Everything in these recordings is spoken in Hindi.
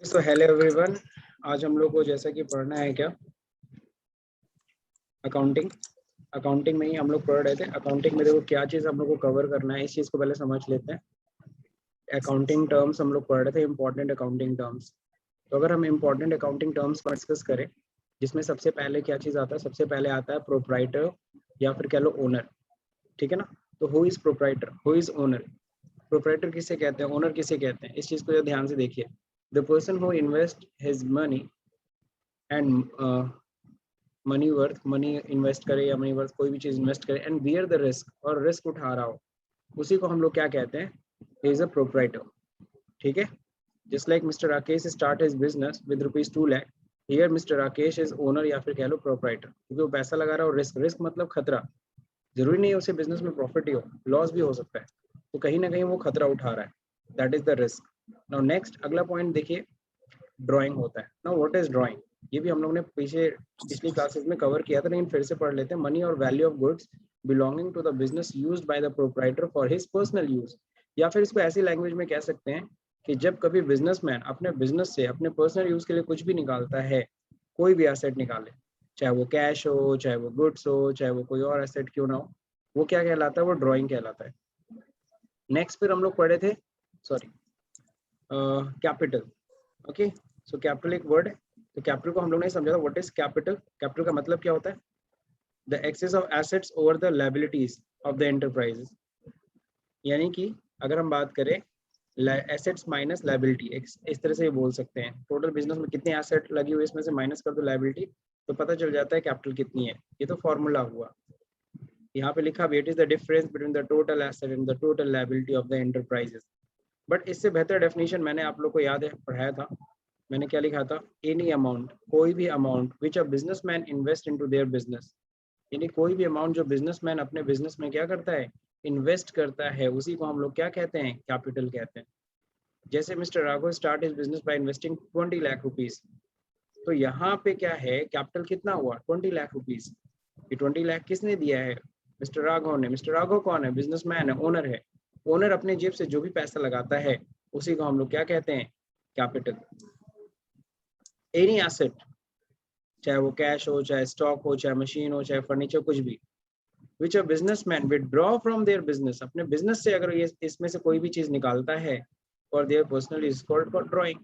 सो हेलो एवरीवन, आज हम लोग को जैसा कि पढ़ना है क्या अकाउंटिंग में ही हम लोग पढ़ रहे थे। अकाउंटिंग में देखो क्या चीज़ हम लोग को कवर करना है, इस चीज़ को पहले समझ लेते हैं। अकाउंटिंग टर्म्स हम लोग पढ़ रहे थे, इंपॉर्टेंट अकाउंटिंग टर्म्स। तो अगर हम इंपॉर्टेंट अकाउंटिंग टर्म्स को डिस्कस करें, जिसमें सबसे पहले क्या चीज़ आता है, सबसे पहले आता है प्रोप्राइटर या फिर कह लो ओनर। ठीक है ना। तो who is proprietor, who is owner. Proprietor किसे कहते हैं, ओनर किसे कहते हैं, इस चीज़ को ध्यान से देखिए। The person who invest his money and money worth, money invest करे या मनी वर्थ कोई भी चीज इन्वेस्ट करे एंड बियर द रिस्क, और रिस्क उठा रहा हो, उसी को हम लोग क्या कहते हैं, इज अ प्रोप्राइटर। ठीक है। Just like mister Rakesh start his business with ₹2 lakh, here mister Rakesh is owner या फिर कह लो प्रोप्राइटर, क्योंकि वो पैसा लगा रहा है। और रिस्क, रिस्क मतलब खतरा। जरूरी नहीं है उसे बिजनेस में प्रॉफिट ही हो, लॉस भी हो सकता है, तो कहीं ना कहीं वो खतरा उठा रहा है, that is the risk. Now next अगला पॉइंट देखिए, ड्राइंग होता है। नाउ व्हाट इज ड्राइंग, ये भी हम लोग ने पिछली क्लासेस में कवर किया था, लेकिन फिर से पढ़ लेते हैं। मनी और value of goods belonging to the business used by the proprietor for his personal use, या फिर इसको ऐसी लैंग्वेज में कह सकते हैं कि जब कभी बिजनेसमैन अपने बिजनेस से अपने पर्सनल यूज के लिए कुछ भी निकालता है, कोई भी एसेट निकाले, चाहे वो कैश हो, चाहे वो गुड्स हो, चाहे वो कोई और एसेट क्यों ना हो, वो क्या कहलाता है, वो ड्राइंग कहलाता है। नेक्स्ट फिर हम लोग पढ़े थे, sorry, capital. Okay, so capital एक वर्ड है, तो कैपिटल को हम लोग ने समझा था। व्हाट इज कैपिटल, कैपिटल का मतलब क्या होता है, the excess of assets over the liabilities of the enterprises. यानी कि अगर हम बात करें एसेट्स माइनस लायबिलिटी, इस तरह से ये बोल सकते हैं, टोटल बिजनेस में कितने एसेट लगी हुई, इसमें से माइनस कर दो लायबिलिटी, तो पता चल जाता है कैपिटल कितनी है। ये तो फॉर्मूला हुआ। यहाँ पे लिखा भी, it is the difference between the total asset and the total liability of the enterprises. But इससे बेहतर डेफिनेशन मैंने आप लोग को याद है पढ़ाया था। मैंने क्या लिखा था, एनी अमाउंट, कोई भी amount which a businessman invest into their business, यानी कोई भी अमाउंट जो बिजनेसमैन अपने बिजनेस में क्या करता है, इन्वेस्ट करता है, उसी को हम लोग क्या कहते हैं, कैपिटल कहते हैं। जैसे mister Raghav start is business by investing 20 lakh rupees, तो यहाँ पे क्या है, कैपिटल कितना हुआ, 20 लाख रुपीज। ये 20 लाख किसने दिया है, मिस्टर राघव ने। मिस्टर राघव कौन है, बिजनेसमैन है, ओनर है। ओनर अपने जेब से जो भी पैसा लगाता है, उसी को हम लोग क्या कहते हैं, कैपिटल। एनी एसेट, चाहे वो कैश हो, चाहे स्टॉक हो, चाहे मशीन हो, चाहे फर्नीचर, कुछ भी, which a businessman withdraw from their business, अपने बिजनेस से अगर ये इसमें से कोई भी चीज निकालता है for their personal is called for drawing.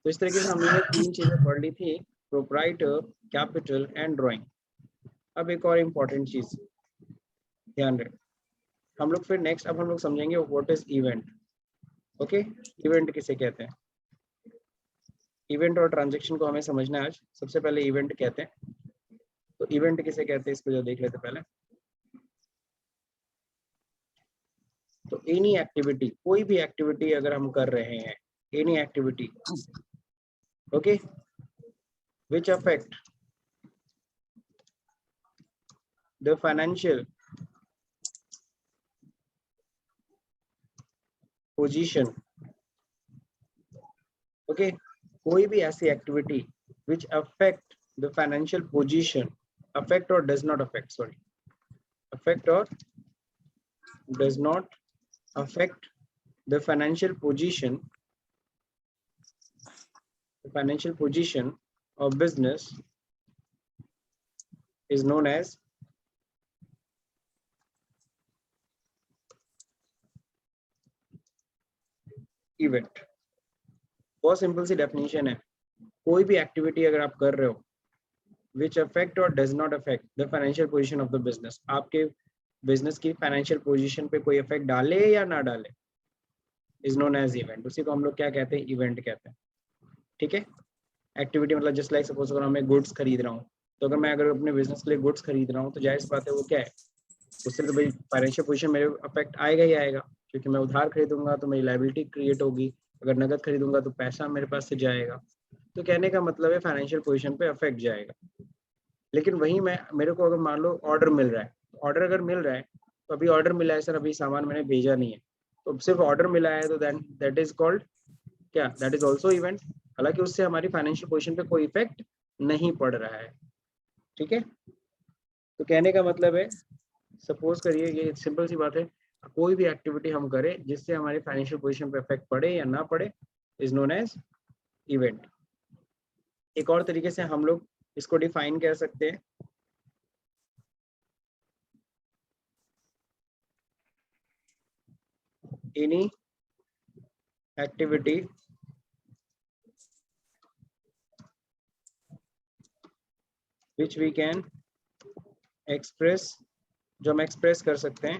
तो इस तरीके से हमने ये 3 चीजें पढ़ ली थी, प्रोप्राइटर, कैपिटल एंड ड्राइंग। अब एक और इम्पोर्टेंट चीज ध्यान रखें हम लोग, फिर नेक्स्ट अब हम लोग समझेंगे what is event. Okay, event किसे कहते हैं, इवेंट और ट्रांजैक्शन को हमें समझना है आज। सबसे पहले इवेंट कहते हैं, तो इवेंट किसे कहते हैं इसको जो देख लेते पहले। तो एनी एक्टिविटी, कोई भी एक्टिविटी अगर हम कर रहे हैं, any activity, okay, which affect the financial position, okay, कोई भी ऐसी activity which affect the financial position, affect or does not affect, sorry, affect or does not affect the financial position, of business is known as event। बहुत सिंपल सी डेफिनेशन है, कोई भी एक्टिविटी अगर आप कर रहे हो which affect or does not affect the financial position of the business, आपके बिजनेस की फाइनेंशियल पोजीशन पे कोई इफेक्ट डाले या ना डाले, इज नोन एज इवेंट। उसी को हम लोग क्या कहते हैं, इवेंट कहते हैं। ठीक है। एक्टिविटी मतलब जस्ट लाइक सपोज अगर मैं गुड्स खरीद रहा हूँ, तो अगर अपने बिजनेस के लिए गुड्स खरीद रहा हूँ, तो जाहिर सी बात है वो क्या है, उससे तो भाई फाइनेंशियल पोजीशन मेरे अफेक्ट आएगा ही आएगा, क्योंकि मैं उधार खरीदूंगा तो मेरी लायबिलिटी क्रिएट होगी, अगर नगद खरीदूंगा तो पैसा मेरे पास से जाएगा। तो कहने का मतलब है फाइनेंशियल पोजीशन पे अफेक्ट जाएगा। लेकिन वहीं मेरे को अगर मान लो ऑर्डर मिल रहा है, ऑर्डर अगर मिल रहा है, तो अभी ऑर्डर मिला है सर, अभी सामान मैंने भेजा नहीं है, तो सिर्फ ऑर्डर मिला है, तो दैट इज कॉल्ड क्या, दैट इज ऑल्सो इवेंट। हालांकि उससे हमारी फाइनेंशियल पोजीशन पे कोई इफेक्ट नहीं पड़ रहा है। ठीक है। तो कहने का मतलब है, सपोज करिए, ये सिंपल सी बात है, कोई भी एक्टिविटी हम करें जिससे हमारी फाइनेंशियल पोजीशन पे इफेक्ट पड़े या ना पड़े, इज नोन एज इवेंट। एक और तरीके से हम लोग इसको डिफाइन कर सकते हैं, any activity which we can express, जो हम एक्सप्रेस कर सकते हैं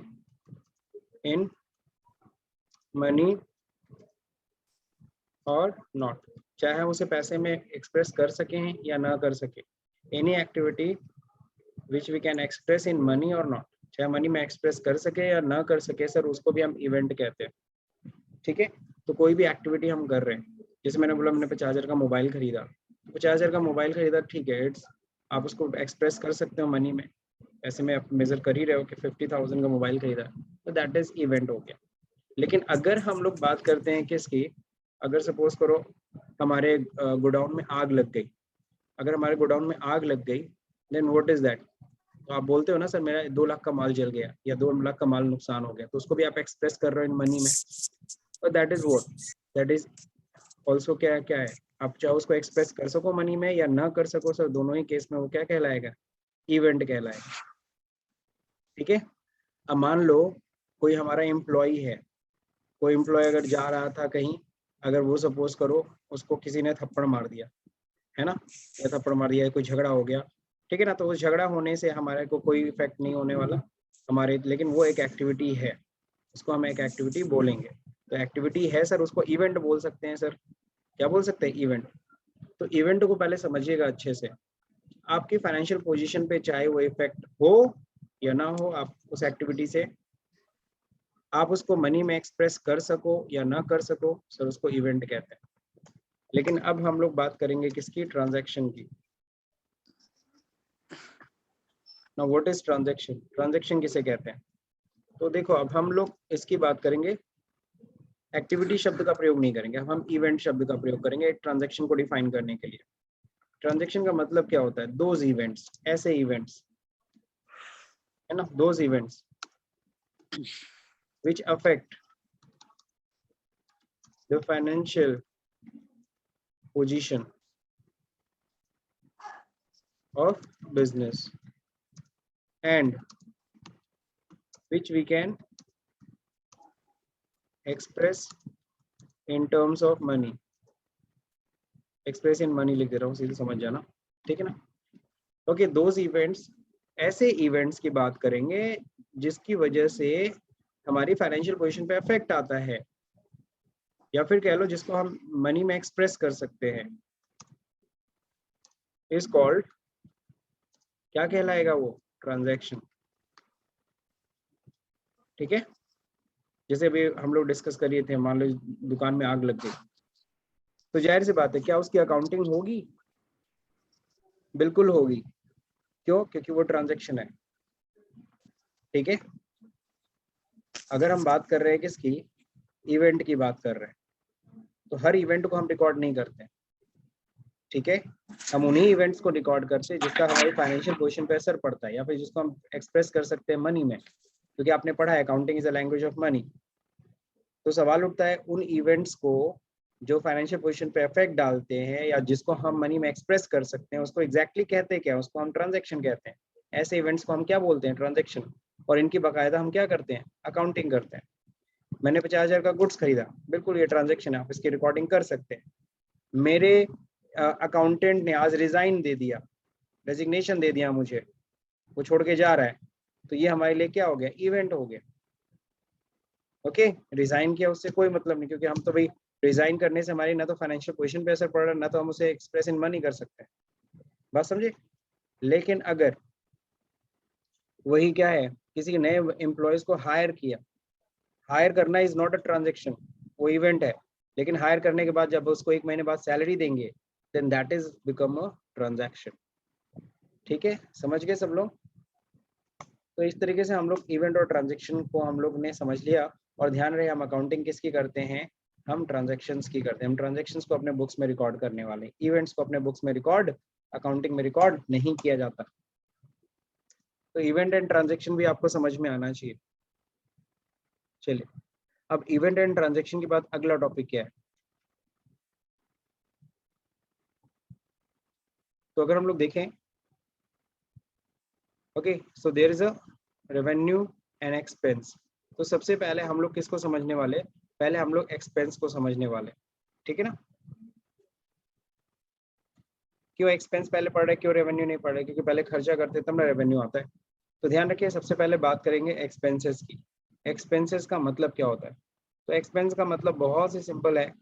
इन मनी और नॉट, चाहे हम उसे पैसे में एक्सप्रेस कर सकें या ना कर सके। Any activity which we can express in money और नॉट, चाहे मनी में एक्सप्रेस कर सके या ना कर सके सर, उसको भी हम इवेंट कहते हैं। ठीक है, तो कोई भी एक्टिविटी हम कर रहे हैं, जैसे मैंने बोला मैंने 50,000 का मोबाइल खरीदा, 50,000 का मोबाइल खरीदा, ठीक है, इट्स, आप उसको एक्सप्रेस कर सकते हो मनी में, ऐसे में आप मेजर कर ही रहे हो कि 50,000 का मोबाइल खरीदा, तो दैट इज इवेंट हो गया। लेकिन अगर हम लोग बात करते हैं किसकी, अगर सपोज करो हमारे गोडाउन में आग लग गई, अगर हमारे गोडाउन में आग लग गई, देन व्हाट इज दैट, तो आप बोलते हो ना सर मेरा 2 लाख का माल जल गया या 2 लाख का माल नुकसान हो गया, तो उसको भी आप एक्सप्रेस कर रहे हो इन मनी में, तो that is what, that is also क्या क्या है, आप चाहे उसको एक्सप्रेस कर सको मनी में या ना कर सको सर, दोनों ही केस में वो क्या कहलाएगा, इवेंट कहलाएगा। ठीक है, अब मान लो कोई हमारा एम्प्लॉय है, कोई एम्प्लॉय अगर जा रहा था कहीं, अगर वो सपोज करो उसको किसी ने थप्पड़ मार दिया, है ना, या थप्पड़ मार दिया, कोई झगड़ा हो गया, ठीक है ना, तो उस झगड़ा होने से हमारे को कोई इफेक्ट नहीं होने वाला हमारे, लेकिन वो एक एक्टिविटी है, उसको हम एक एक्टिविटी बोलेंगे, तो एक्टिविटी है सर, उसको इवेंट बोल सकते हैं सर, क्या बोल सकते हैं, इवेंट। तो इवेंट को पहले समझिएगा अच्छे से, आपकी फाइनेंशियल पोजीशन पे चाहे वो इफेक्ट हो या ना हो, आप उस एक्टिविटी से आप उसको मनी में एक्सप्रेस कर सको या ना कर सको सर, उसको इवेंट कहते हैं। लेकिन अब हम लोग बात करेंगे किसकी, ट्रांजैक्शन की। ना व्हाट इज ट्रांजैक्शन, ट्रांजैक्शन किसे कहते हैं, तो देखो अब हम लोग इसकी बात करेंगे, एक्टिविटी शब्द का प्रयोग नहीं करेंगे, हम इवेंट शब्द का प्रयोग करेंगे एक ट्रांजैक्शन को डिफाइन करने के लिए। ट्रांजैक्शन का मतलब क्या होता है, दोज इवेंट्स, ऐसे इवेंट्स, है ना, those events which affect the financial position of business and which we can express in terms of money, express in money लिख दे रहा हूँ, सीधे समझ जाना, ठीक है ना। ओके, दोज इवेंट्स, ऐसे इवेंट्स की बात करेंगे जिसकी वजह से हमारी फाइनेंशियल पोजीशन पे इफेक्ट आता है, या फिर कह लो जिसको हम मनी में एक्सप्रेस कर सकते हैं, इज कॉल्ड, क्या कहलाएगा वो, ट्रांजैक्शन। ठीक है, जैसे अभी हम लोग डिस्कस कर रहे थे, मान लो दुकान में आग लग गई, तो जाहिर सी बात है क्या उसकी अकाउंटिंग होगी, बिल्कुल होगी, क्यों, क्योंकि वो ट्रांजैक्शन है। ठीक है, अगर हम बात कर रहे हैं किसकी, इवेंट की बात कर रहे हैं, तो हर इवेंट को हम रिकॉर्ड नहीं करते, ठीक है, हम उन्हीं इवेंट्स को रिकॉर्ड करते हैं जिसका हमारी फाइनेंशियल पोजीशन पे असर पड़ता है, या फिर जिसको हम एक्सप्रेस कर सकते हैं मनी में, क्योंकि आपने पढ़ा है accounting is a language of money. तो सवाल उठता है उन इवेंट्स को जो फाइनेंशियल पोजीशन पे इफेक्ट डालते हैं या जिसको हम मनी में एक्सप्रेस कर सकते हैं, उसको एग्जैक्टली कहते हैं क्या, उसको हम ट्रांजैक्शन कहते हैं। ऐसे इवेंट्स को हम क्या बोलते हैं, ट्रांजैक्शन, और इनकी बाकायदा हम क्या करते हैं, अकाउंटिंग करते हैं। मैंने 50,000 का गुड्स खरीदा, बिल्कुल ये ट्रांजैक्शन है, आप इसकी रिकॉर्डिंग कर सकते हैं। मेरे अकाउंटेंट ने आज रिजाइन दे दिया, रेजिग्नेशन दे दिया मुझे, वो छोड़ के जा रहा है, तो ये हमारे लिए क्या हो गया, इवेंट हो गया। ओके, रिजाइन किया उससे कोई मतलब नहीं, क्योंकि हम तो भाई रिजाइन करने से हमारी ना तो फाइनेंशियल पोजीशन पे असर पड़ रहा है, ना तो हम उसे एक्सप्रेस इन मनी कर सकते हैं, बात समझे। लेकिन अगर वही क्या है, किसी नए एम्प्लॉयज को हायर किया, हायर करना इज नॉट अ ट्रांजेक्शन, वो इवेंट है, लेकिन हायर करने के बाद जब उसको 1 महीने बाद सैलरी देंगे, then that is become a transaction. ठीक है, समझ गए सब लोग। तो इस तरीके से हम लोग इवेंट और ट्रांजैक्शन को हम लोग ने समझ लिया, और ध्यान रहे हम अकाउंटिंग किसकी करते हैं, हम ट्रांजैक्शंस की करते हैं। हम ट्रांजैक्शंस को अपने बुक्स में रिकॉर्ड करने वाले हैं, इवेंट्स को अपने बुक्स में रिकॉर्ड, अकाउंटिंग में रिकॉर्ड नहीं किया जाता। तो इवेंट एंड ट्रांजैक्शन भी आपको समझ में आना चाहिए। चलिए, अब इवेंट एंड ट्रांजैक्शन के बाद अगला टॉपिक क्या है, तो अगर हम लोग देखें, okay, so there is a revenue and expense. तो सबसे पहले हम लोग किसको समझने वाले, पहले हम लोग एक्सपेंस को समझने वाले, ठीक है ना। क्यों एक्सपेंस पहले पढ़ रहे, क्यों रेवेन्यू नहीं पढ़ रहे, क्योंकि पहले खर्चा करते तब ना रेवेन्यू आता है। तो ध्यान रखिए, सबसे पहले बात करेंगे एक्सपेंसेस की। एक्सपेंसेस का मतलब क्या होता है। तो एक्सपेंस का मतलब बहुत ही सिंपल है।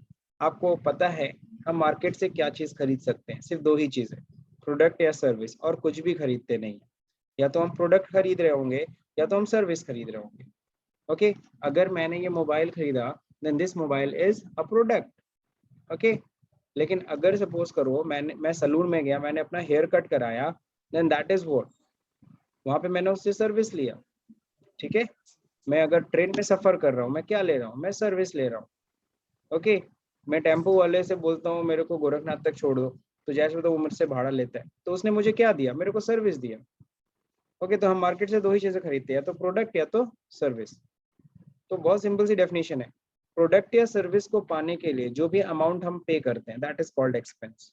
आपको पता है हम मार्केट से क्या चीज़ खरीद सकते हैं, सिर्फ दो ही चीज़ें, प्रोडक्ट या सर्विस, और कुछ भी खरीदते नहीं। या तो हम प्रोडक्ट खरीद रहे होंगे या तो हम सर्विस खरीद रहे होंगे। ओके, अगर मैंने ये मोबाइल खरीदा, then this mobile is a product. Okay, लेकिन अगर सपोज करो मैं सलून में गया, मैंने अपना हेयर कट कराया, देन दैट इज व्हाट, वहां पे मैंने उससे सर्विस लिया। ठीक है, मैं अगर ट्रेन में सफर कर रहा हूँ, मैं क्या ले रहा हूँ, मैं सर्विस ले रहा हूँ। ओके, मैं टेम्पो वाले से बोलता हूँ मेरे को गोरखनाथ तक छोड़ दो, तो जैसे तो वो मुझसे भाड़ा लेता है, तो उसने मुझे क्या दिया, मेरे को सर्विस दिया। ओके, तो हम मार्केट से दो ही चीजें खरीदते हैं, या तो प्रोडक्ट या तो सर्विस। तो बहुत सिंपल सी डेफिनेशन है, प्रोडक्ट या सर्विस को पाने के लिए जो भी अमाउंट हम पे करते हैं, दैट इज कॉल्ड एक्सपेंस।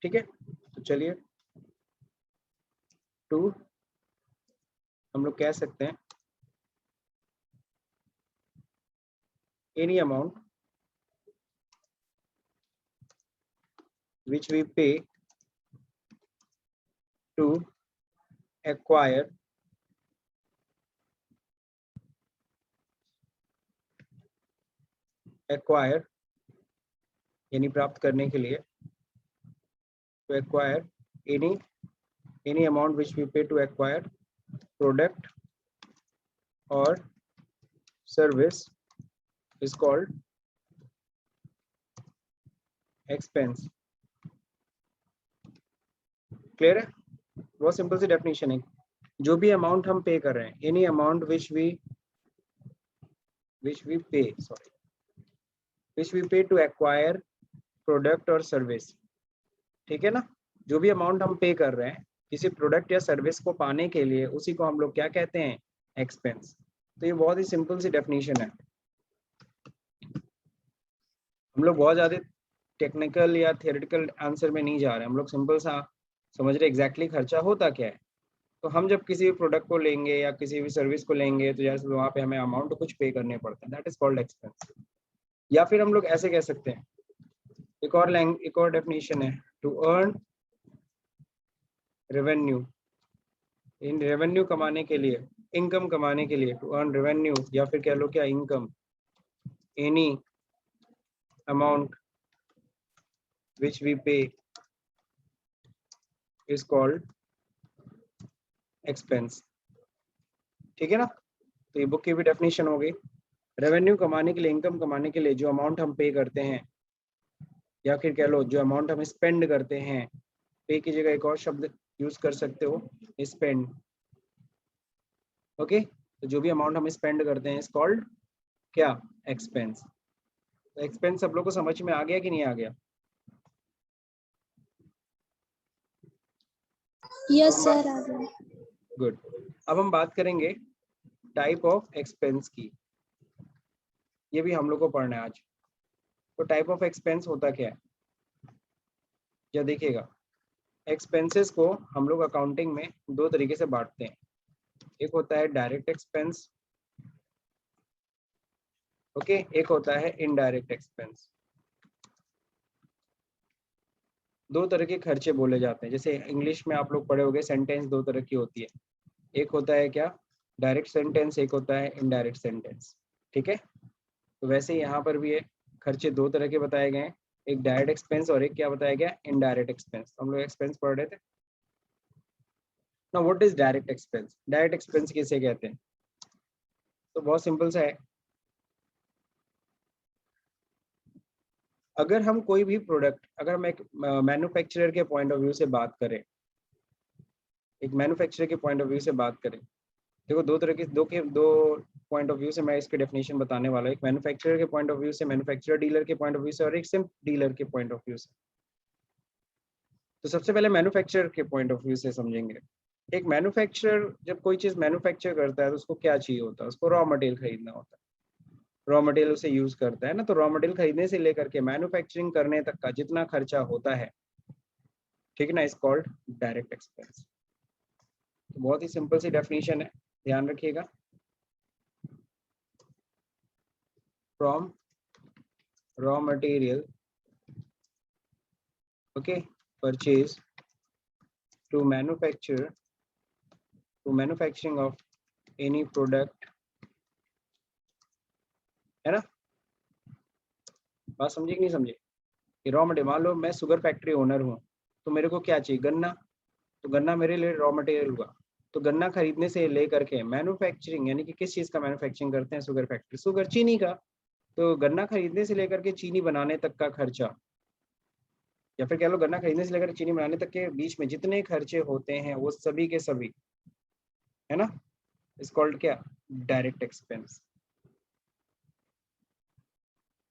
ठीक है, तो चलिए टू हम लोग कह सकते हैं any amount which we pay to acquire यानी प्राप्त करने के लिए, to acquire any amount which we pay to acquire product or service is called expense। Clear है, बहुत सिंपल सी डेफिनेशन है। जो भी अमाउंट हम पे कर रहे हैं, any amount which we pay to acquire product और सर्विस। ठीक है ना, जो भी अमाउंट हम पे कर रहे हैं किसी प्रोडक्ट या सर्विस को पाने के लिए, उसी को हम लोग क्या कहते हैं, एक्सपेंस। तो ये बहुत ही सिंपल सी डेफिनेशन है। हम लोग बहुत ज्यादा टेक्निकल या थियोरेटिकल आंसर में नहीं जा रहे, हम लोग सिंपल सा समझ रहे एग्जैक्टली खर्चा होता क्या है। तो हम जब किसी भी प्रोडक्ट को लेंगे या किसी भी सर्विस को लेंगे, तो जैसे वहाँ पे हमें अमाउंट कुछ पे करने पड़ते हैं, दैट इज कॉल्ड एक्सपेंस। या फिर हम लोग ऐसे कह सकते हैं, एक और डेफिनेशन है, टू अर्न रेवेन्यू, इन रेवेन्यू कमाने के लिए, इनकम कमाने के लिए, टू अर्न रेवेन्यू, या फिर कह लो क्या, income, any amount which we pay is called expense। ठीक है ना, तो ये बुक की भी डेफिनेशन हो गई। रेवेन्यू कमाने के लिए, इनकम कमाने के लिए जो अमाउंट हम पे करते हैं, या फिर कह लो जो अमाउंट हम स्पेंड करते हैं, पे की जगह एक और शब्द यूज कर सकते हो, स्पेंड। ओके, तो जो भी अमाउंट हम स्पेंड करते हैं इज कॉल्ड क्या, एक्सपेंस। तो एक्सपेंस सब लोग को समझ में आ गया कि नहीं आ गया। यस सर, आ गया। गुड, अब हम बात करेंगे टाइप ऑफ एक्सपेंस की, ये भी हम लोग को पढ़ना है आज। तो टाइप ऑफ एक्सपेंस होता क्या है, या देखिएगा, एक्सपेंसेस को हम लोग अकाउंटिंग में दो तरीके से बांटते हैं। एक होता है डायरेक्ट एक्सपेंस, ओके, एक होता है इनडायरेक्ट एक्सपेंस। दो तरह के खर्चे बोले जाते हैं, जैसे इंग्लिश में आप लोग पढ़े होंगे, सेंटेंस दो तरह की होती है, एक होता है क्या, डायरेक्ट सेंटेंस, एक होता है इनडायरेक्ट सेंटेंस। ठीक है, तो वैसे यहाँ पर भी है, खर्चे दो तरह के बताए गए हैं, एक डायरेक्ट एक्सपेंस और एक क्या बताया गया, इनडायरेक्ट एक्सपेंस। हम लोग एक्सपेंस पढ़ रहे थे ना, what is direct expense, direct expense किसे कहते हैं। तो बहुत सिंपल सा है, अगर हम कोई भी प्रोडक्ट, अगर हम एक मैन्युफैक्चरर के पॉइंट ऑफ व्यू से बात करें, एक मैन्युफैक्चरर के पॉइंट ऑफ व्यू से बात करें, देखो दो तरह के दो पॉइंट ऑफ व्यू से मैं इसके डेफिनेशन बताने वाला हूँ, एक मैन्युफैक्चरर के पॉइंट ऑफ व्यू से, मैन्युफैक्चरर डीलर के पॉइंट ऑफ व्यू से, और एक सिर्फ डीलर के पॉइंट ऑफ व्यू से। तो सबसे पहले मैन्युफैक्चरर के पॉइंट ऑफ व्यू से समझेंगे। एक मैन्युफैक्चरर जब कोई चीज मैन्युफैक्चर करता है तो उसको क्या चाहिए होता है, उसको रॉ मटेरियल खरीदना होता है, रॉ मटेरियल उसे यूज करता है ना। तो रॉ मटेरियल खरीदने से लेकर के मैन्युफैक्चरिंग करने तक का जितना खर्चा होता है, ठीक है ना, इज कॉल्ड डायरेक्ट एक्सपेंस। तो बहुत ही सिंपल सी डेफिनेशन है, ध्यान रखिएगा। From raw material, okay, purchase to manufacturing of any product, है ना। बात समझे कि नहीं समझे? रॉ मटेरियल, मान लो मैं शुगर फैक्ट्री ओनर हूँ, तो मेरे को क्या चाहिए? गन्ना। तो गन्ना मेरे लिए रॉ मटेरियल हुआ। तो गन्ना खरीदने से लेकर के मैन्युफैक्चरिंग, यानी कि किस चीज़ का मैन्युफैक्चरिंग करते हैं शुगर फैक्ट्री? शुगर, चीनी का। तो गन्ना खरीदने से लेकर के चीनी बनाने तक का खर्चा, या फिर कह लो गन्ना खरीदने से लेकर चीनी बनाने तक के बीच में जितने खर्चे होते हैं वो सभी के सभी, है ना, इज कॉल्ड क्या? Direct expense.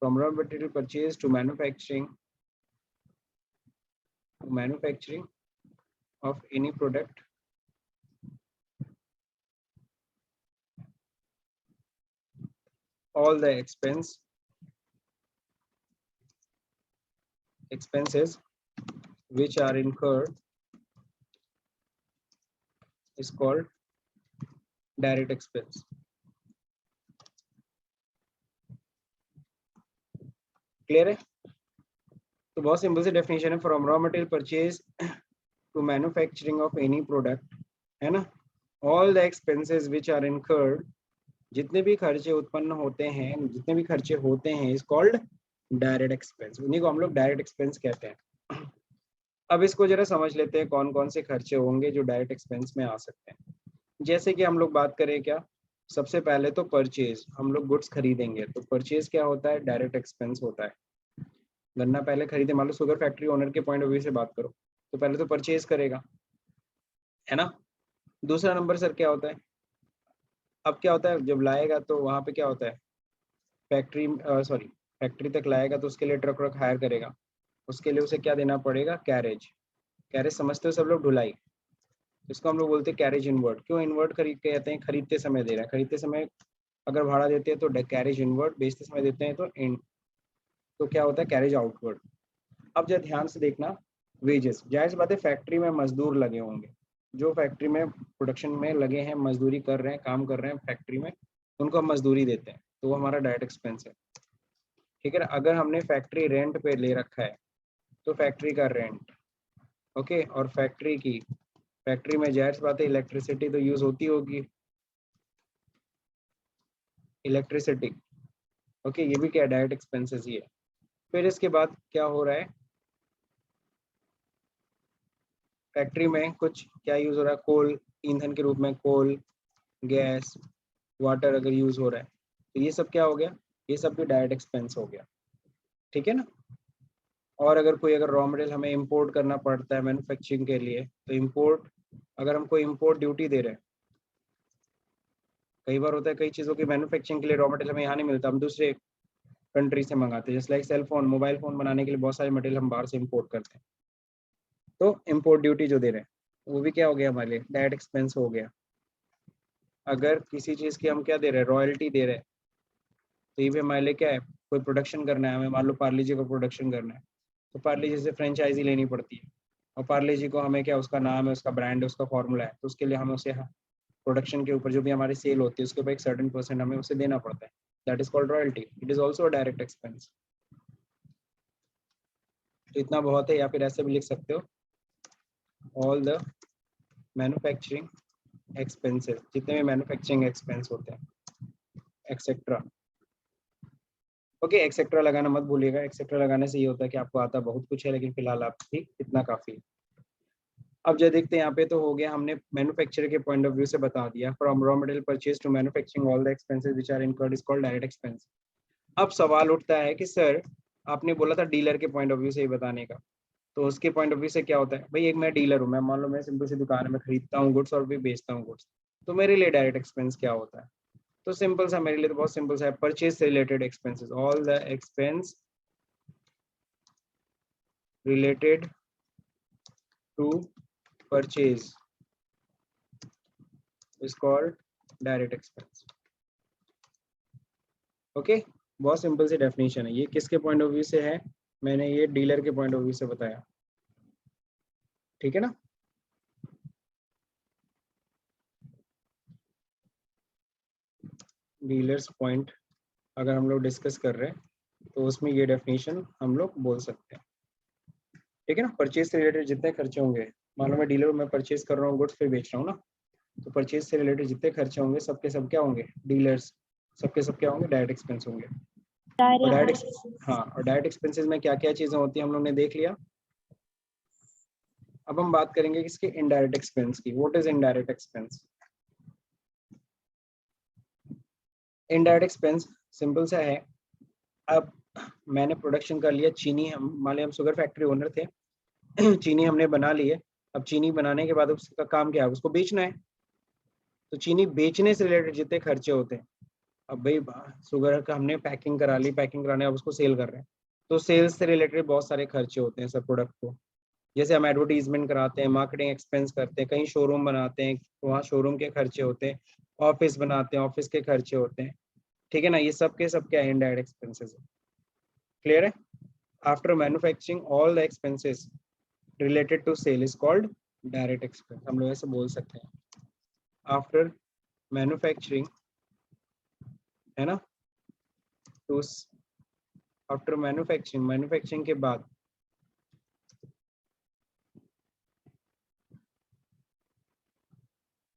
From raw material purchase to manufacturing of any product, all the expenses which are incurred is called direct expense. Clear है? तो बहुत सिंपल सी डेफिनेशन है, from raw material purchase to manufacturing of any product, है ना, all the expenses which are incurred, जितने भी खर्चे उत्पन्न होते हैं, जितने भी खर्चे होते हैं, इज कॉल्ड डायरेक्ट एक्सपेंस। उन्हीं को हम लोग डायरेक्ट एक्सपेंस कहते हैं। अब इसको जरा समझ लेते हैं कौन कौन से खर्चे होंगे जो डायरेक्ट एक्सपेंस में आ सकते हैं। जैसे कि हम लोग बात करें क्या, सबसे पहले तो परचेज, हम लोग गुड्स खरीदेंगे तो परचेज क्या होता है? डायरेक्ट एक्सपेंस होता है। गन्ना पहले खरीदे, मान लो शुगर फैक्ट्री ओनर के पॉइंट ऑफ व्यू से बात करो, तो पहले तो परचेज करेगा, है ना। दूसरा नंबर सर क्या होता है? अब क्या होता है, जब लाएगा तो वहाँ पे क्या होता है, फैक्ट्री तक लाएगा तो उसके लिए ट्रक व्रक हायर करेगा, उसके लिए उसे क्या देना पड़ेगा? कैरेज। कैरेज समझते हो सब लोग? ढुलाई। इसको हम लोग बोलते हैं कैरेज इनवर्ड। क्यों इनवर्ड खरीद कहते हैं? खरीदते समय दे रहा है, खरीदते समय अगर भाड़ा देते हैं तो कैरेज इनवर्ड, बेचते समय देते हैं तो इन, तो क्या होता है? Carriage outward. अब जरा ध्यान से देखना, वेजेस, जाहिर सी बात है फैक्ट्री में मजदूर लगे होंगे, जो फैक्ट्री में प्रोडक्शन में लगे हैं, मजदूरी कर रहे हैं, काम कर रहे हैं फैक्ट्री में, उनको हम मजदूरी देते हैं, तो वो हमारा डायरेक्ट एक्सपेंस है। ठीक है ना। अगर हमने फैक्ट्री रेंट पे ले रखा है तो फैक्ट्री का रेंट, ओके, और फैक्ट्री में जाहिर सी बात है इलेक्ट्रिसिटी तो यूज होती होगी, इलेक्ट्रिसिटी, ओके, ये भी क्या डायरेक्ट एक्सपेंसेस ही है। फिर इसके बाद क्या हो रहा है, फैक्ट्री में कुछ क्या यूज हो रहा है? कोल, ईंधन के रूप में कोल, गैस, वाटर अगर यूज हो रहा है, तो ये सब क्या हो गया? ये सब भी डायरेक्ट एक्सपेंस हो गया। ठीक है ना। और अगर रॉ मटेरियल हमें इंपोर्ट करना पड़ता है मैन्युफैक्चरिंग के लिए, तो इंपोर्ट, अगर हमको इंपोर्ट ड्यूटी दे रहे हैं, कई बार होता है कई चीज़ों की मैन्युफैक्चरिंग के लिए रॉ मटेरियल हमें यहाँ नहीं मिलता, हम दूसरे कंट्री से मंगाते हैं, जैसे like cell phone, mobile phone बनाने के लिए बहुत सारे मटेरियल हम बाहर से इंपोर्ट करते हैं, तो इंपोर्ट ड्यूटी जो दे रहे हैं वो भी क्या हो गया? हमारे लिए डायरेक्ट एक्सपेंस हो गया। अगर किसी चीज़ की हम क्या दे रहे हैं? रॉयल्टी दे रहे हैं, तो ये भी हमारे लिए क्या है? कोई प्रोडक्शन करना है हमें, मान लो पार्ले जी को प्रोडक्शन करना है, तो पार्ले जी से फ्रेंचाइजी लेनी पड़ती है, और पार्ले जी को हमें क्या, उसका नाम है, उसका ब्रांड है, उसका फॉर्मूला है, तो उसके लिए हमें उसे प्रोडक्शन के ऊपर जो भी हमारी सेल होती है उसके ऊपर एक सर्टेन % हमें उसे देना पड़ता है, that is called royalty. It is also a direct expense. तो इतना बहुत है, या फिर ऐसे भी लिख सकते हो, ऑल द मैन्युफैक्चरिंग एक्सपेंसेस, जितने भी मैन्युफैक्चरिंग एक्सपेंस होते हैं, एक्सेट्रा। ओके, एक्सेट्रा लगाना मत भूलिएगा, एक्सेट्रा लगाने से ये होता है कि आपको आता बहुत कुछ है, लेकिन फिलहाल आप ठीक इतना काफी है। अब जो देखते हैं यहाँ पे, तो हो गया, हमने मैन्युफैक्चरर के पॉइंट ऑफ व्यू से बता दिया, from raw material purchase to manufacturing all the expenses which are incurred is called direct expense. अब सवाल उठता है कि सर आपने बोला था डीलर के पॉइंट ऑफ व्यू से ही बताने का, तो उसके पॉइंट ऑफ व्यू से क्या होता है भाई? एक मैं डीलर हूँ, मैं मान लो मैं सिंपल सी दुकान में खरीदता हूँ गुड्स और भी बेचता हूँ गुड्स, तो मेरे लिए डायरेक्ट एक्सपेंस क्या होता है? तो सिंपल सा, मेरे लिए तो बहुत सिंपल सा है, परचेज से related expenses, all the expense related to purchase is called direct expense. Okay, बहुत सिंपल सी डेफिनेशन है। ये किसके पॉइंट ऑफ व्यू से है? मैंने ये डीलर के पॉइंट ऑफ व्यू से बताया। ठीक है ना। डीलर्स पॉइंट अगर हम लोग डिस्कस कर रहे हैं तो उसमें ये डेफिनेशन हम लोग बोल सकते हैं, ठीक है ना। परचेज से रिलेटेड जितने खर्चे होंगे, मान लो मैं डीलर मैं परचेज कर रहा हूँ गुड्स फिर बेच रहा हूँ ना, तो परचेज से रिलेटेड जितने खर्चे होंगे सबके सब क्या होंगे, डीलर्स सबके सब क्या होंगे, डायरेक्ट एक्सपेंस होंगे। और डायरेक्ट हाँ, और डायरेक्ट एक्सपेंसेस में क्या क्या चीजें होती हैं हम लोग ने देख लिया। अब हम बात करेंगे किसके, इनडायरेक्ट एक्सपेंस की। What is indirect expense? Indirect expense simple सा है। अब मैंने प्रोडक्शन कर लिया चीनी, हम मान लिया हम शुगर फैक्ट्री ओनर थे चीनी हमने बना ली है। अब चीनी बनाने के बाद उसका काम क्या है, उसको बेचना है। तो चीनी बेचने से रिलेटेड जितने खर्चे होते हैं, अब भाई शुगर का हमने पैकिंग करा ली, पैकिंग कराने अब उसको सेल कर रहे हैं, तो सेल्स से रिलेटेड बहुत सारे खर्चे होते हैं सब प्रोडक्ट को। जैसे हम एडवर्टीजमेंट कराते हैं, मार्केटिंग एक्सपेंस करते हैं, कहीं शोरूम बनाते हैं, वहाँ शोरूम के खर्चे होते हैं, ऑफिस बनाते हैं, ऑफिस के खर्चे होते हैं, ठीक है ना। ये सब के सब क्या है, इनडायरेक्ट एक्सपेंसेस है। क्लियर है। After manufacturing all the expenses related to sale is called direct expense, हम लोग ऐसे बोल सकते हैं। आफ्टर मैन्युफैक्चरिंग, है ना, टू आफ्टर मैन्युफैक्चरिंग, मैन्युफैक्चरिंग के बाद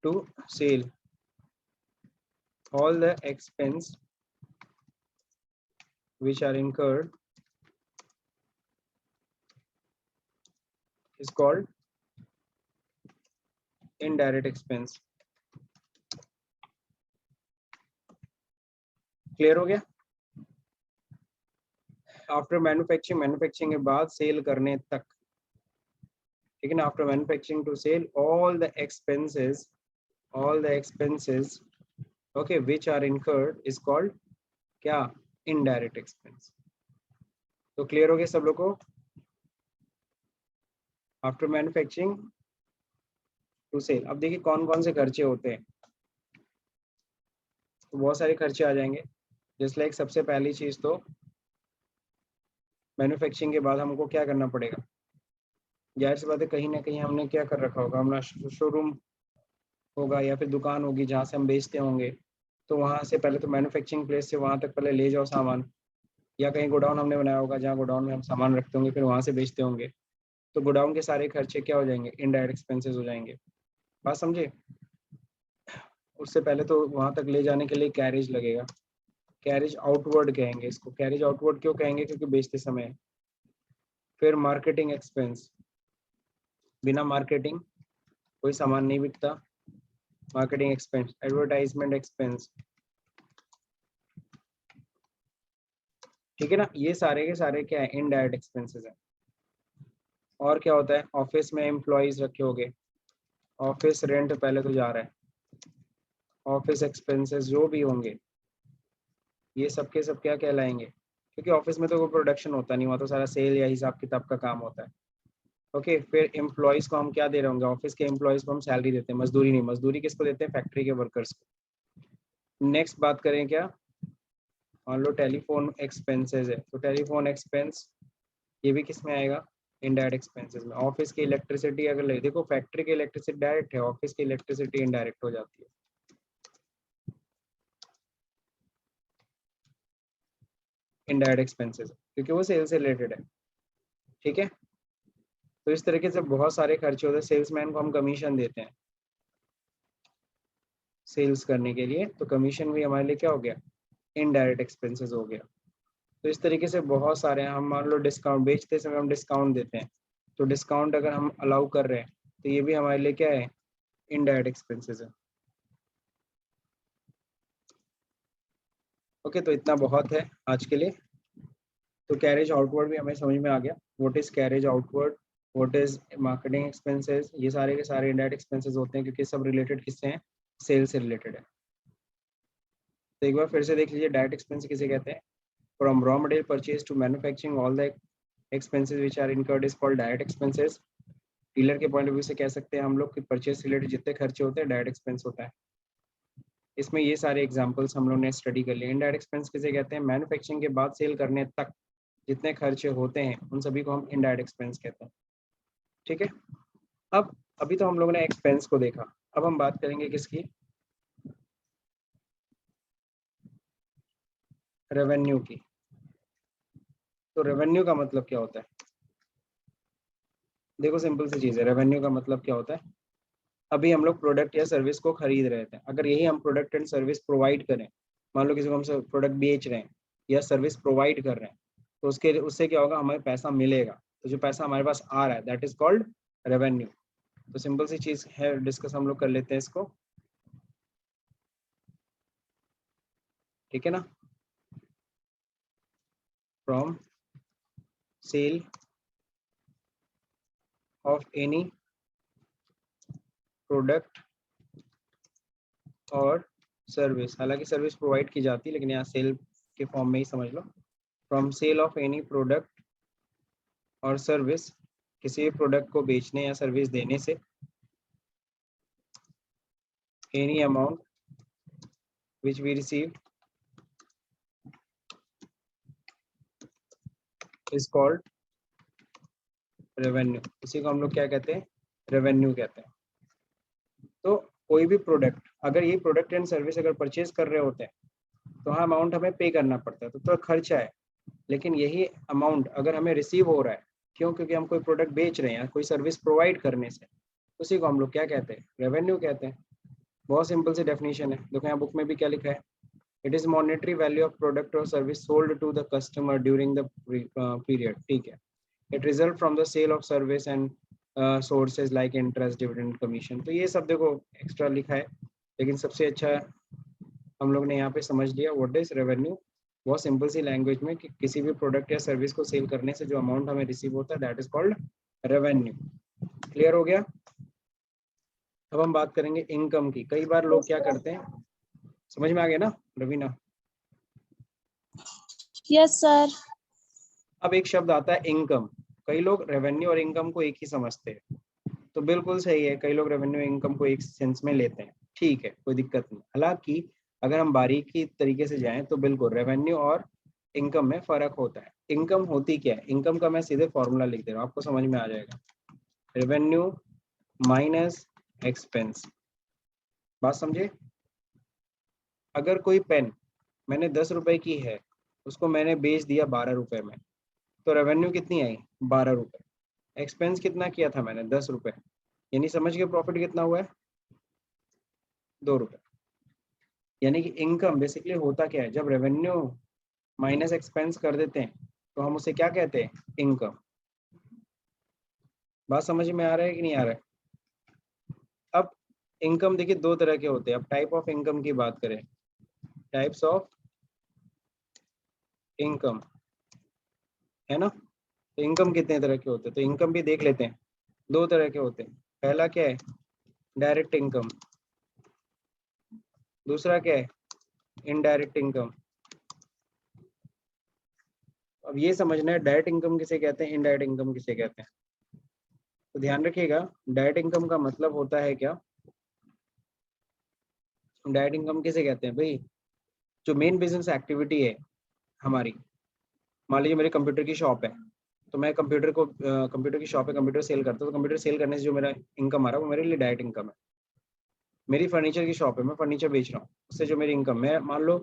to sale all the expense which are incurred is called indirect expense। Clear हो गया। आफ्टर मैन्युफैक्चरिंग, मैन्युफैक्चरिंग के बाद सेल करने तक, ठीक है ना। After manufacturing to sale all the expenses okay which are incurred is called क्या, इनडायरेक्ट एक्सपेंस। तो क्लियर हो गया सब लोग को। आफ्टर मैन्युफैक्चरिंग टू सेल, अब देखिए कौन कौन से खर्चे होते हैं, तो बहुत सारे खर्चे आ जाएंगे। जैसे लाइक सबसे पहली चीज तो मैन्युफैक्चरिंग के बाद हमको क्या करना पड़ेगा, जाहिर सी बात है कहीं ना कहीं हमने क्या कर रखा होगा, हमारा शोरूम होगा या फिर दुकान होगी जहाँ से हम बेचते होंगे। तो वहाँ से पहले तो मैन्युफैक्चरिंग प्लेस से वहाँ तक पहले ले जाओ सामान, या कहीं गोडाउन हमने बनाया होगा जहाँ गोडाउन में हम सामान रखते होंगे फिर वहाँ से बेचते होंगे। तो गोडाउन के सारे खर्चे क्या हो जाएंगे, इनडायरेक्ट एक्सपेंसेस हो जाएंगे। बात समझे। उससे पहले तो वहाँ तक ले जाने के लिए कैरेज लगेगा, कैरेज आउटवर्ड कहेंगे इसको। कैरेज आउटवर्ड क्यों कहेंगे, क्योंकि बेचते समय। फिर मार्केटिंग एक्सपेंस, बिना मार्केटिंग कोई सामान नहीं बिकता, मार्केटिंग एक्सपेंस। एडवर्टाइजमेंट एक्सपेंस, ठीक है ना। ये सारे के सारे क्या है, इनडायरेक्ट एक्सपेंसेस है। और क्या होता है, ऑफिस में एम्प्लॉयज रखे होंगे, ऑफिस रेंट पहले तो जा रहा है, ऑफिस एक्सपेंसेस जो भी होंगे ये सब के सब क्या कहलाएंगे, क्योंकि ऑफिस में तो कोई प्रोडक्शन होता नहीं, वहाँ तो सारा सेल या हिसाब किताब का काम होता है। ओके, फिर एम्प्लॉयज को हम क्या दे रहे होंगे, ऑफिस के एम्प्लॉयज को हम सैलरी देते हैं, मजदूरी नहीं। मजदूरी किसको देते हैं, फैक्ट्री के वर्कर्स को। नेक्स्ट बात करें क्या, मान लो टेलीफोन एक्सपेंसेस है, तो टेलीफोन एक्सपेंस ये भी किस में आएगा, इनडायरेक्ट एक्सपेंसेस में। ऑफिस की इलेक्ट्रिसिटी अगर ले, देखो फैक्ट्री की इलेक्ट्रिसिटी डायरेक्ट है, ऑफिस की इलेक्ट्रिसिटी इनडायरेक्ट हो जाती है। इनडायरेक्ट एक्सपेंसेस क्योंकि वो सेल से रिलेटेड है, ठीक है। तो इस तरीके से बहुत सारे खर्चे होते हैं। सेल्समैन को हम कमीशन देते हैं सेल्स करने के लिए, तो कमीशन भी हमारे लिए क्या हो गया, इनडायरेक्ट एक्सपेंसेस हो गया। तो इस तरीके से बहुत सारे हैं। हम मान लो डिस्काउंट बेचते समय हम डिस्काउंट देते हैं, तो डिस्काउंट अगर हम अलाउ कर रहे हैं तो ये भी हमारे लिए क्या है, इनडायरेक्ट एक्सपेंसेस है। ओके, तो इतना बहुत है आज के लिए। तो कैरेज आउटवर्ड भी हमें समझ में आ गया, what is carriage outward, what is marketing expenses, ये सारे के सारे इनडायरेक्ट एक्सपेंसेस होते हैं क्योंकि सब रिलेटेड किससे हैं, सेल से रिलेटेड है। तो एक बार फिर से देख लीजिए, डायरेक्ट एक्सपेंस किसे कहते हैं, from raw material purchase to manufacturing all the expenses which are incurred is called direct expenses. Dealer के पॉइंट ऑफ व्यू से कह सकते हैं हम लोग कि परचेज रिलेटेड जितने खर्चे होते हैं डायरेक्ट एक्सपेंस होता है। इसमें ये सारे एग्जांपल्स हम लोग ने स्टडी कर लिए। इनडायरेक्ट एक्सपेंस किसे कहते हैं, मैन्युफैक्चरिंग के बाद सेल करने तक जितने खर्चे होते हैं उन सभी को हम इनडायरेक्ट एक्सपेंस कहते हैं, ठीक है। अब अभी तो हम लोगों ने एक्सपेंस को देखा, अब हम बात करेंगे किसकी, रेवेन्यू की। तो रेवेन्यू का मतलब क्या होता है? देखो सिंपल सी चीज है, रेवेन्यू का मतलब क्या होता है, अभी हम लोग प्रोडक्ट या सर्विस को खरीद रहे थे, अगर यही हम प्रोडक्ट एंड सर्विस प्रोवाइड करें, मान लो किसी को हम प्रोडक्ट बेच रहे हैं या सर्विस प्रोवाइड कर रहे हैं, तो उससे क्या होगा, हमें पैसा मिलेगा। तो जो पैसा हमारे पास आ रहा है दैट इज कॉल्ड रेवेन्यू। तो सिंपल सी चीज है, डिस्कस हम लोग कर लेते हैं इसको, ठीक है ना। From sale of any product और सर्विस, हालांकि सर्विस प्रोवाइड की जाती है लेकिन यहाँ सेल के फॉर्म में ही समझ लो। From sale of any product और सर्विस, किसी भी प्रोडक्ट को बेचने या सर्विस देने से, any amount which we receive is called revenue. इसी को हम लोग क्या कहते हैं, रेवेन्यू कहते हैं। तो कोई भी प्रोडक्ट, अगर ये प्रोडक्ट एंड सर्विस अगर परचेज कर रहे होते हैं तो हाँ अमाउंट हमें पे करना पड़ता है, तो थोड़ा खर्चा है, लेकिन यही अमाउंट अगर हमें रिसीव हो रहा है, क्यों, क्योंकि हम कोई प्रोडक्ट बेच रहे हैं, कोई सर्विस प्रोवाइड करने से, उसी को हम लोग क्या कहते हैं, रेवेन्यू कहते हैं। बहुत सिंपल सी डेफिनेशन है, देखो यहाँ बुक में भी क्या लिखा है, it is monetary value of product और service sold to the customer during the period, ठीक है। It result from the sale of service and sources like interest, dividend, commission. तो ये सब देखो एक्स्ट्रा लिखा है, लेकिन सबसे अच्छा हम लोग ने यहाँ पे समझ लिया व्हाट इज रेवेन्यू। बहुत सिंपल सी लैंग्वेज में कि किसी भी प्रोडक्ट या सर्विस को सेल करने से जो अमाउंट हमें रिसीव होता है that is called revenue. Clear हो गया। अब हम बात करेंगे इनकम की। कई बार लोग क्या करते हैं, समझ में आ गया ना रवीना? Yes sir. अब एक शब्द आता है इनकम, कई लोग रेवेन्यू और इनकम को एक ही समझते हैं, तो बिल्कुल सही है, कई लोग रेवेन्यू इनकम को एक सेंस में लेते हैं, ठीक है, कोई दिक्कत नहीं। हालांकि अगर हम बारीकी तरीके से जाएं तो बिल्कुल रेवेन्यू और इनकम में फर्क होता है। इनकम होती क्या है, इनकम का मैं सीधे फॉर्मूला लिख दे रहा हूँ, आपको समझ में आ जाएगा, रेवेन्यू माइनस एक्सपेंस। बात समझे? अगर कोई पेन मैंने 10 रुपए की है, उसको मैंने बेच दिया 12 रुपए में, तो रेवेन्यू कितनी आई, 12 रुपए। एक्सपेंस कितना किया था मैंने, 10 रुपए, यानी समझ के प्रॉफिट कितना हुआ है, 2 रुपए। यानी कि इनकम बेसिकली होता क्या है, जब रेवेन्यू माइनस एक्सपेंस कर देते हैं तो हम उसे क्या कहते हैं, इनकम। बात समझ में आ रहा है कि नहीं आ रहा है? अब इनकम देखिए दो तरह के होते हैं। अब टाइप ऑफ इनकम की बात करें, टाइप्स ऑफ इनकम, है ना। तो इनकम कितने तरह के होते हैं, तो इनकम भी देख लेते हैं, दो तरह के होते हैं। पहला क्या है, डायरेक्ट इनकम, दूसरा क्या है, इनडायरेक्ट इनकम। अब ये समझना है डायरेक्ट इनकम किसे कहते हैं, इनडायरेक्ट इनकम किसे कहते हैं। तो ध्यान रखिएगा, डायरेक्ट इनकम का मतलब होता है क्या, डायरेक्ट इनकम किसे कहते हैं भाई, जो मेन बिजनेस एक्टिविटी है हमारी, मान लीजिए मेरी कंप्यूटर की शॉप है, तो मैं कंप्यूटर की शॉप है, कंप्यूटर सेल करता हूँ, तो कंप्यूटर सेल करने से जो मेरा इनकम आ रहा है वो मेरे लिए डायरेक्ट इनकम है। मेरी फर्नीचर की शॉप है, मैं फर्नीचर बेच रहा हूँ, उससे जो मेरी इनकम, मैं मान लो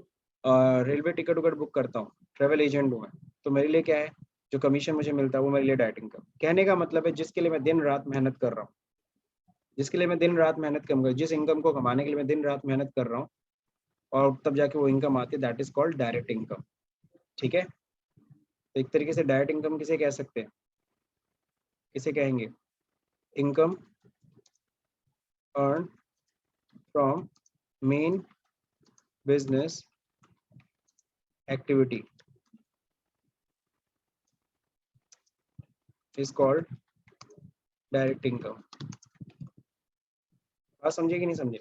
रेलवे टिकट उकट बुक करता हूँ, ट्रेवल एजेंट हूँ मैं, तो मेरे लिए क्या है, जो कमीशन मुझे मिलता है वो मेरे लिए डायरेक्ट इनकम। कहने का मतलब है जिसके लिए मैं दिन रात मेहनत कर रहा हूँ, जिसके लिए मैं दिन रात मेहनत करूँगा, जिस इनकम को कमाने के लिए मैं दिन रात मेहनत कर रहा हूँ और तब जाके वो इनकम आती है, that is called direct income, ठीक है। तो एक तरीके से डायरेक्ट इनकम किसे कह सकते हैं, किसे कहेंगे, income earn from main business activity is called direct income. बात समझे कि नहीं समझे?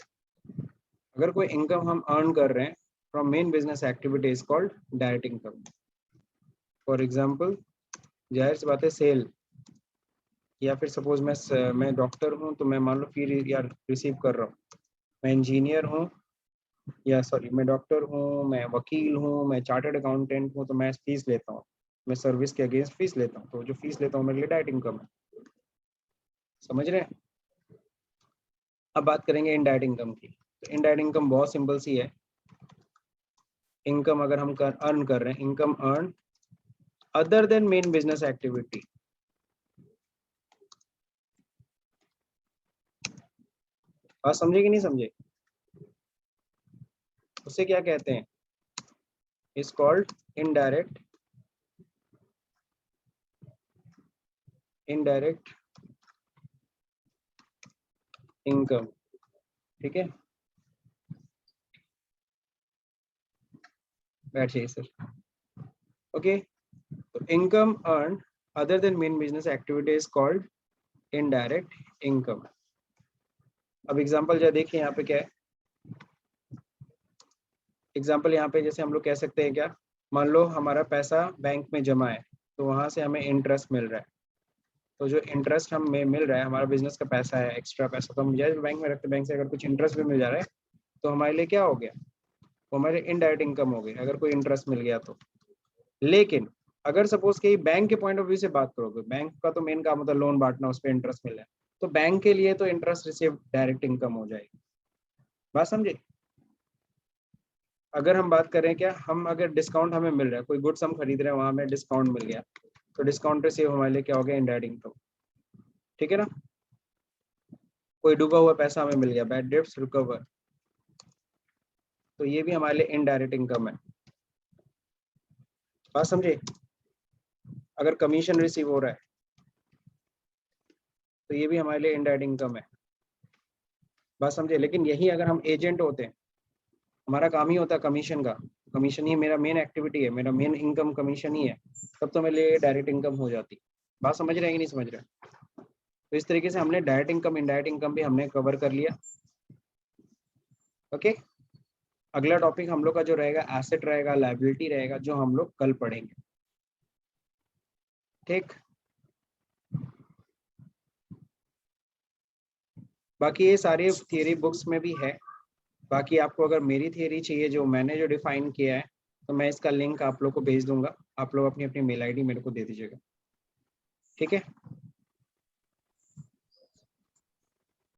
अगर कोई इनकम हम अर्न कर रहे हैं from main business activity is called direct income. For example, जाहिर सी बात है सेल, या फिर सपोज मैं डॉक्टर हूँ तो मैं मान लो फी या रिसीव कर रहा हूँ, मैं इंजीनियर हूँ, या सॉरी मैं डॉक्टर हूँ, मैं वकील हूँ, मैं चार्टर्ड अकाउंटेंट हूँ, तो मैं फीस लेता हूँ, मैं सर्विस के अगेंस्ट फीस लेता हूँ, तो जो फीस लेता हूँ मेरे लिए डायरेक्ट इनकम है। समझ रहे हैं? अब बात करेंगे इनडायरेक्ट इनकम की। तो इनडायरेक्ट इनकम बहुत सिंपल सी है। इनकम अगर हम अर्न कर रहे हैं, income earn other than main business activity. बात समझे कि नहीं समझे? उसे क्या कहते हैं? Is called indirect income. ठीक है, बैठ जाइए सर। ओके, तो income earn other than main business activity is called indirect income. अब एग्जांपल जो देखिए यहाँ पे क्या है, एग्जांपल यहाँ पे जैसे हम लोग कह सकते हैं क्या, मान लो हमारा पैसा बैंक में जमा है, तो वहां से हमें इंटरेस्ट मिल रहा है। तो जो इंटरेस्ट हमें मिल रहा है, हमारा बिजनेस का पैसा है, एक्स्ट्रा पैसा, तो हम जैसे बैंक में रखते, बैंक से अगर कुछ इंटरेस्ट भी मिल जा रहा है तो हमारे लिए क्या हो गया, वो हमारे इनडायरेक्ट इनकम हो गई, अगर कोई इंटरेस्ट मिल गया तो। लेकिन अगर सपोज कि बैंक के पॉइंट ऑफ व्यू से बात करोगे, बैंक का तो मेन काम होता है लोन बांटना, उस पर इंटरेस्ट मिला है, तो बैंक के लिए तो इंटरेस्ट रिसीव डायरेक्ट इनकम हो जाएगी। बात समझे? अगर हम बात करें क्या, हम अगर डिस्काउंट हमें मिल रहा है, कोई गुड्स हम खरीद रहे हैं, वहां हमें डिस्काउंट मिल गया, तो डिस्काउंट रिसीव हमारे लिए क्या हो गया, इनडायरेक्ट इनकम। ठीक है ना? कोई डूबा हुआ पैसा हमें मिल गया, बैड डेट्स रिकवर, तो ये भी हमारे लिए इनडायरेक्ट इनकम है। बात समझे? अगर कमीशन रिसीव हो रहा है तो ये भी हमारे लिए इनडायरेक्ट इनकम है। बात समझे? लेकिन यही अगर हम एजेंट होते हैं, हमारा काम ही होता है कमीशन का, कमीशन ही मेरा मेन एक्टिविटी है, मेरा मेन इनकम कमीशन ही है, तब तो मेरे लिए डायरेक्ट इनकम हो जाती। बात समझ रहे हैं कि नहीं समझ रहे? तो इस तरीके से हमने डायरेक्ट इनकम इनडायरेक्ट इनकम भी हमने कवर कर लिया। ओके, अगला टॉपिक हम लोग का जो रहेगा एसेट रहेगा, लायबिलिटी रहेगा, जो हम लोग कल पढ़ेंगे। ठीक, बाकी ये सारे थियरी बुक्स में भी है। बाकी आपको अगर मेरी थियरी चाहिए जो मैंने जो डिफाइन किया है, तो मैं इसका लिंक आप लोग को भेज दूंगा, आप लोग अपनी अपनी मेल आईडी मेरे को दे दीजिएगा। ठीक है?